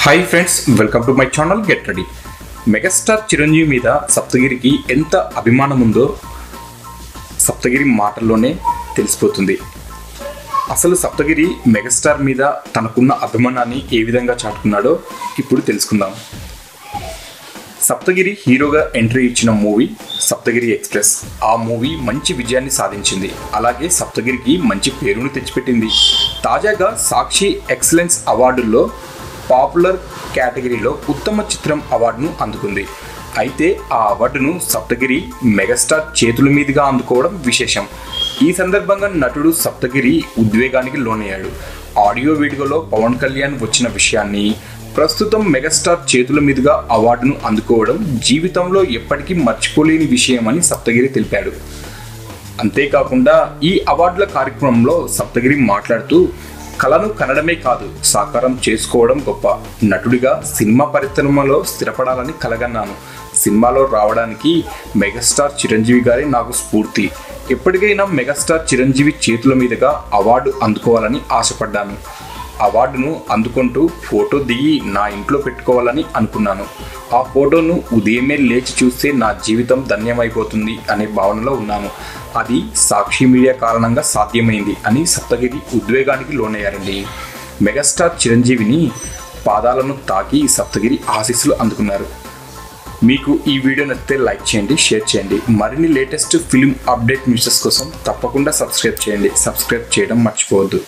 Hi friends, welcome to my channel get ready. Megastar Chiranjeevi మీద సప్తగిరికి ఎంత అభిమానం ఉందో సప్తగిరి మాటల్లోనే తెలిసిపోతుంది. అసలు సప్తగిరి మెగాస్టార్ మీద తనకున్న అభిమానాన్ని ఏ విధంగా చాటుకున్నాడో ఇప్పుడు తెలుసుకుందాం. సప్తగిరి హీరోగా ఎంట్రీ ఇచ్చిన మూవీ సప్తగిరి ఎక్స్ప్రెస్. ఆ మూవీ మంచి విజయాన్ని సాధించింది. అలాగే సప్తగిరికి మంచి పేరును తెచ్చిపెట్టింది. తాజాగా సాక్షి ఎక్సలెన్స్ అవార్డుల్లో పాపులర్ కేటగిరీలో ఉత్తమ చిత్రం అవార్డును అందుకుంది. అయితే ఆ అవార్డును సప్తగిరి మెగాస్టార్ చేతుల మీదుగా అందుకోవడం విశేషం. ఈ సందర్భంగా నటుడు సప్తగిరి ఉద్వేగానికి లోనయ్యాడు. ఆడియో వీడియోలో పవన్ కళ్యాణ్ వచ్చిన విషయాన్ని, ప్రస్తుతం మెగాస్టార్ చేతుల మీదుగా అవార్డును అందుకోవడం జీవితంలో ఎప్పటికీ మర్చిపోలేని విషయం అని సప్తగిరి తెలిపాడు. అంతేకాకుండా ఈ అవార్డుల కార్యక్రమంలో సప్తగిరి మాట్లాడుతూ, కళను కనడమే కాదు, సాకారం చేసుకోవడం గొప్ప. నటుడిగా సినిమా పరిశ్రమలో స్థిరపడాలని కలగన్నాను. సినిమాలో రావడానికి మెగాస్టార్ చిరంజీవి గారే నాకు స్ఫూర్తి. ఎప్పటికైనా మెగాస్టార్ చిరంజీవి చేతుల మీదుగా అవార్డు అందుకోవాలని ఆశపడ్డాను. అవార్డును అందుకుంటూ ఫోటో దిగి నా ఇంట్లో పెట్టుకోవాలని అనుకున్నాను. ఆ ఫోటోను ఉదయమే లేచి చూస్తే నా జీవితం ధన్యమైపోతుంది అనే భావనలో ఉన్నాను. అది సాక్షి మీడియా కారణంగా సాధ్యమైంది అని సప్తగిరి ఉద్వేగానికి లోనయ్యారండి. మెగాస్టార్ చిరంజీవిని పాదాలను తాకి సప్తగిరి ఆశీస్సులు అందుకున్నారు. మీకు ఈ వీడియో నచ్చితే లైక్ చేయండి, షేర్ చేయండి. మరిన్ని లేటెస్ట్ ఫిల్మ్ అప్డేట్ న్యూసెస్ కోసం తప్పకుండా సబ్స్క్రైబ్ చేయండి. సబ్స్క్రైబ్ చేయడం మర్చిపోవద్దు.